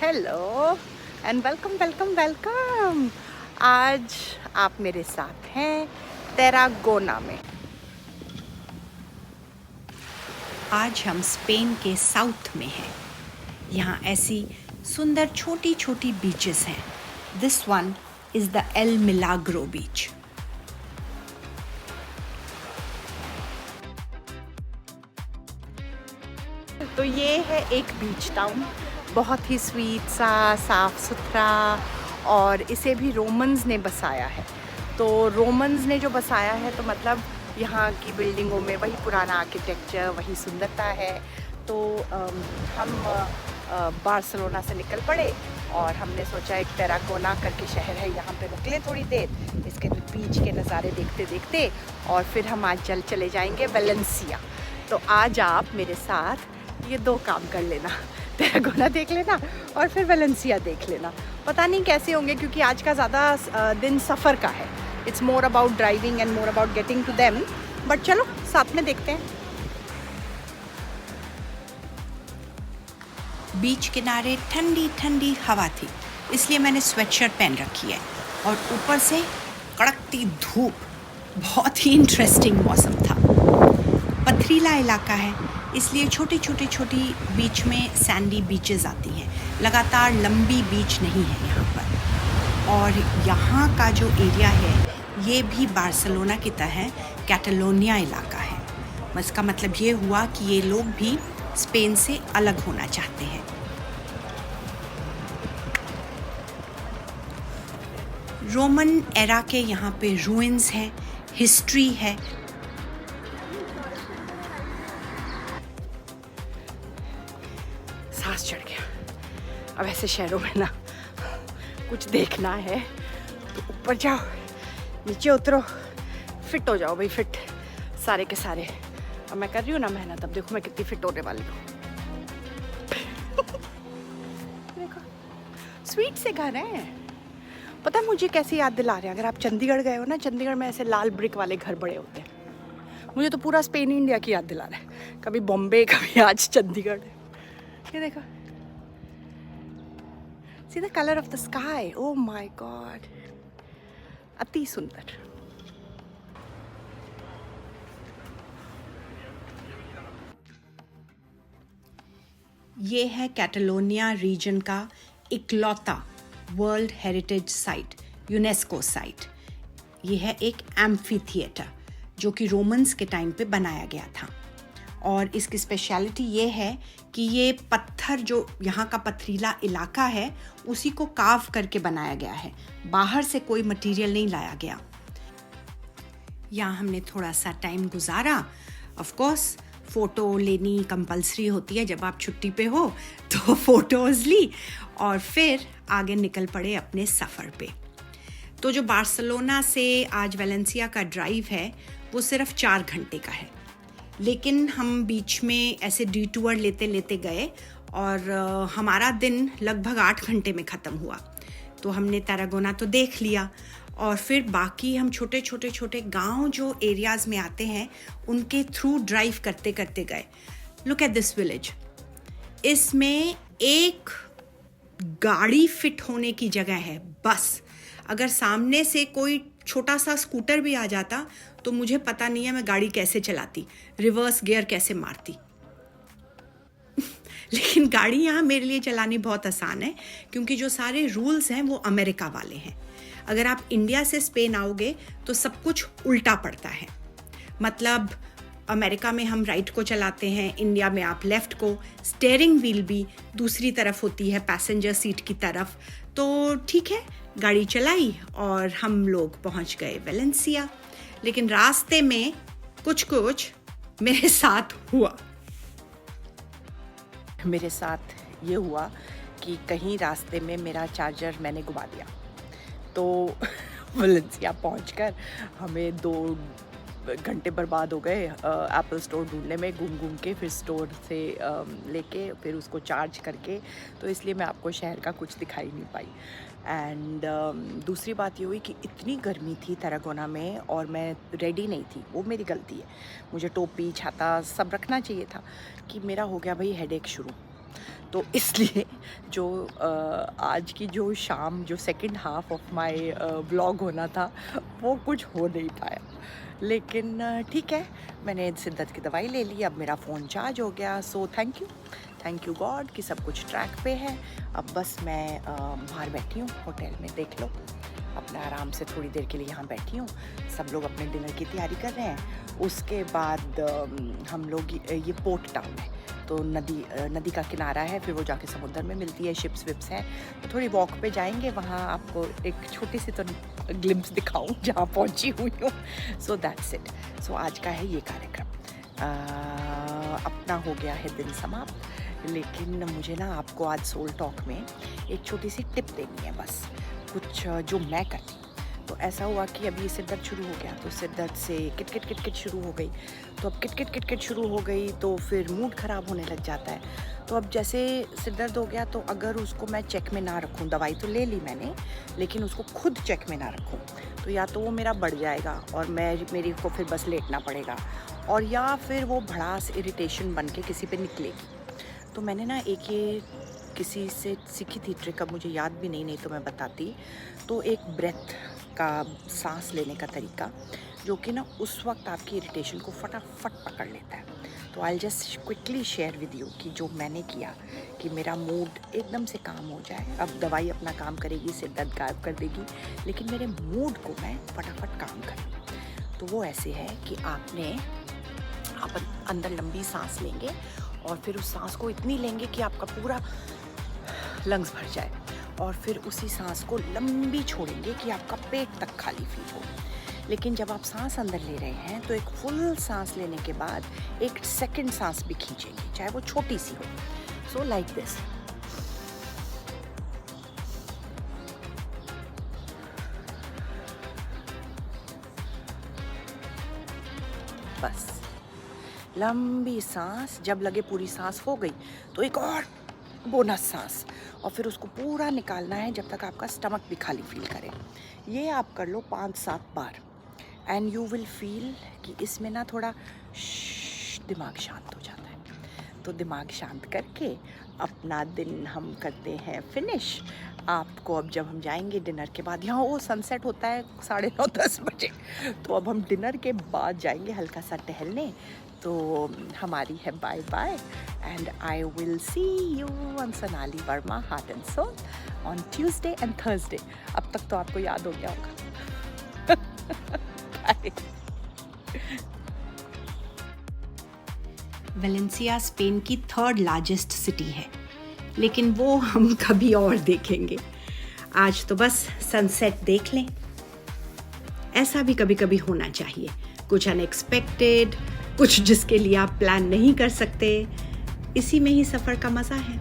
Hello and welcome welcome welcome. आज आप मेरे साथ हैं तरागोना में। आज हम स्पेन के साउथ में हैं। यहाँ ऐसी सुंदर छोटी छोटी बीचेस हैं। This one is the El Milagro beach. तो ये है एक बीच टाउन, बहुत ही स्वीट सा, साफ़ सुथरा, और इसे भी रोमन्स ने बसाया है। तो रोमन्स ने जो बसाया है तो मतलब यहाँ की बिल्डिंगों में वही पुराना आर्किटेक्चर, वही सुंदरता है। तो हम बार्सिलोना से निकल पड़े और हमने सोचा एक तरागोना करके शहर है, यहाँ पे रुक लें थोड़ी देर, इसके बीच के नज़ारे देखते देखते, और फिर हम आज चले जाएंगे वेलेंसिया। तो आज आप मेरे साथ ये दो काम कर लेना, तरागोना देख लेना और फिर वेलेंसिया देख लेना। पता नहीं कैसे होंगे क्योंकि आज का ज़्यादा दिन सफ़र का है। It's more about driving and more about getting to them, but चलो साथ में देखते हैं। बीच किनारे ठंडी ठंडी हवा थी, इसलिए मैंने स्वेटशर्ट पहन रखी है और ऊपर से कड़कती धूप। बहुत ही इंटरेस्टिंग मौसम था। पथरीला इलाका है, इसलिए छोटी छोटी बीच में सैंडी बीचेस आती हैं। लगातार लंबी बीच नहीं है यहाँ पर। और यहाँ का जो एरिया है ये भी बार्सिलोना की तरह कैटलोनिया इलाका है। इसका मतलब ये हुआ कि ये लोग भी स्पेन से अलग होना चाहते हैं। रोमन एरा के यहाँ पे रूइंस हैं, हिस्ट्री है। सांस चढ़ गया। अब ऐसे शहरों में ना कुछ देखना है तो ऊपर जाओ, नीचे उतरो, फिट हो जाओ भाई, फिट सारे के सारे। अब मैं कर रही हूँ ना मेहनत, अब देखो मैं कितनी फिट होने वाली हूँ। देखो स्वीट से घर हैं। पता है मुझे कैसे याद दिला रहे हैं, अगर आप चंडीगढ़ गए हो ना, चंडीगढ़ में ऐसे लाल ब्रिक वाले घर बड़े होते हैं। मुझे तो पूरा स्पेन इंडिया की याद दिला रहा है, कभी बॉम्बे कभी आज चंडीगढ़। ये देखो, see the colour of the sky, oh my God, अति सुंदर। ये है कैटलोनिया रीजन का इकलौता world heritage site, UNESCO site. ये है एक एम्फी थिएटर जो कि रोमन्स के टाइम पे बनाया गया था। और इसकी स्पेशलिटी ये है कि ये पत्थर, जो यहाँ का पथरीला इलाका है, उसी को काव करके बनाया गया है। बाहर से कोई मटेरियल नहीं लाया गया। यहाँ हमने थोड़ा सा टाइम गुजारा। ऑफ कोर्स फ़ोटो लेनी कंपलसरी होती है, जब आप छुट्टी पे हो तो फ़ोटोज़ ली और फिर आगे निकल पड़े अपने सफ़र पे। तो जो बार्सिलोना से आज वेलेंसिया का ड्राइव है वो सिर्फ 4 घंटे का है, लेकिन हम बीच में ऐसे डिटूर लेते लेते गए और हमारा दिन लगभग 8 घंटे में ख़त्म हुआ। तो हमने तरागोना तो देख लिया और फिर बाकी हम छोटे गांव जो एरियाज़ में आते हैं उनके थ्रू ड्राइव करते करते गए। Look at this village. इसमें एक गाड़ी फिट होने की जगह है बस। अगर सामने से कोई छोटा सा स्कूटर भी आ जाता तो मुझे पता नहीं है मैं गाड़ी कैसे चलाती, रिवर्स गियर कैसे मारती। लेकिन गाड़ी यहाँ मेरे लिए चलानी बहुत आसान है क्योंकि जो सारे रूल्स हैं वो अमेरिका वाले हैं। अगर आप इंडिया से स्पेन आओगे तो सब कुछ उल्टा पड़ता है। मतलब अमेरिका में हम राइट को चलाते हैं, इंडिया में आप लेफ़्ट को। स्टीयरिंग व्हील भी दूसरी तरफ होती है, पैसेंजर सीट की तरफ। तो ठीक है, गाड़ी चलाई और हम लोग पहुंच गए वेलेंसिया। लेकिन रास्ते में कुछ मेरे साथ हुआ। मेरे साथ ये हुआ कि कहीं रास्ते में मेरा चार्जर मैंने गुमा दिया। तो वेलेंसिया पहुंचकर हमें 2 घंटे बर्बाद हो गए एप्पल स्टोर ढूंढने में, घूम के फिर स्टोर से लेके फिर उसको चार्ज करके। तो इसलिए मैं आपको शहर का कुछ दिखाई नहीं पाई। एंड दूसरी बात ये हुई कि इतनी गर्मी थी तरागोना में और मैं रेडी नहीं थी। वो मेरी गलती है, मुझे टोपी छाता सब रखना चाहिए था। कि मेरा हो गया भाई हेडेक शुरू। तो इसलिए जो आज की जो शाम जो second half of my vlog होना था वो कुछ हो नहीं पाया, लेकिन ठीक है, मैंने सिद्दत की दवाई ले ली, अब मेरा फ़ोन चार्ज हो गया। सो थैंक यू गॉड कि सब कुछ ट्रैक पे है। अब बस मैं बाहर बैठी हूँ होटल में, देख लो, अपना आराम से थोड़ी देर के लिए यहाँ बैठी हूँ। सब लोग अपने डिनर की तैयारी कर रहे हैं। उसके बाद हम लोग ये पोर्ट टाउन है, तो नदी का किनारा है, फिर वो जाके समुद्र में मिलती है, शिप्स विप्स हैं, तो थोड़ी वॉक पे जाएंगे। वहाँ आपको एक छोटी सी तो ग्लिम्स दिखाऊं जहाँ पहुँची हुई हूँ। So that's it. सो आज का है ये कार्यक्रम। अपना हो गया है दिन समाप्त, लेकिन मुझे ना आपको आज सोल टॉक में एक छोटी सी टिप देनी है, बस कुछ जो मैं करती। तो ऐसा हुआ कि अभी सिर दर्द शुरू हो गया, तो सिर दर्द से किट शुरू हो गई। तो अब किट शुरू हो गई तो फिर मूड ख़राब होने लग जाता है। तो अब जैसे सिर दर्द हो गया, तो अगर उसको मैं चेक में ना रखूं, दवाई तो ले ली मैंने, लेकिन उसको खुद चेक में ना रखूं, तो या तो वो मेरा बढ़ जाएगा और मेरी को फिर बस लेटना पड़ेगा, और या फिर वो भड़ास इरिटेशन बन के किसी पे निकलेगी। तो मैंने ना एक ये किसी से सीखी थी ट्रिक, अब मुझे याद भी नहीं तो मैं बताती। तो एक ब्रेथ का, सांस लेने का तरीका, जो कि ना उस वक्त आपकी इरिटेशन को फटाफट पकड़ लेता है। तो I just quickly share with you कि जो मैंने किया कि मेरा मूड एकदम से काम हो जाए। अब दवाई अपना काम करेगी, सिर दर्द गायब कर देगी, लेकिन मेरे मूड को मैं फटाफट काम करूँ। तो वो ऐसे है कि आप अंदर लंबी सांस लेंगे और फिर उस सांस को इतनी लेंगे कि आपका पूरा लंग्स भर जाए, और फिर उसी सांस को लंबी छोड़ेंगे कि आपका पेट तक खाली फील हो। लेकिन जब आप सांस अंदर ले रहे हैं तो एक फुल सांस लेने के बाद एक सेकंड सांस भी खींचेंगे, चाहे वो छोटी सी हो। So like this. बस लंबी सांस, जब लगे पूरी सांस हो गई तो एक और बोनस सांस, और फिर उसको पूरा निकालना है जब तक आपका स्टमक भी खाली फील करे। ये आप कर लो 5-7 बार, एंड यू विल फील कि इसमें ना थोड़ा दिमाग शांत हो जाता है। तो दिमाग शांत करके अपना दिन हम करते हैं फिनिश। आपको अब जब हम जाएंगे डिनर के बाद, यहाँ वो सनसेट होता है 9:30-10 बजे, तो अब हम डिनर के बाद जाएंगे हल्का सा टहलने। तो हमारी है bye bye, and I will see you on Sonali Verma heart and soul on Tuesday and Thursday. अब तक तो आपको याद हो गया होगा। बाय। वेलेंसिया स्पेन की 3rd लार्जेस्ट सिटी है, लेकिन वो हम कभी और देखेंगे। आज तो बस सनसेट देख लें। ऐसा भी कभी कभी होना चाहिए, कुछ अनएक्सपेक्टेड, कुछ जिसके लिए आप प्लान नहीं कर सकते। इसी में ही सफ़र का मज़ा है।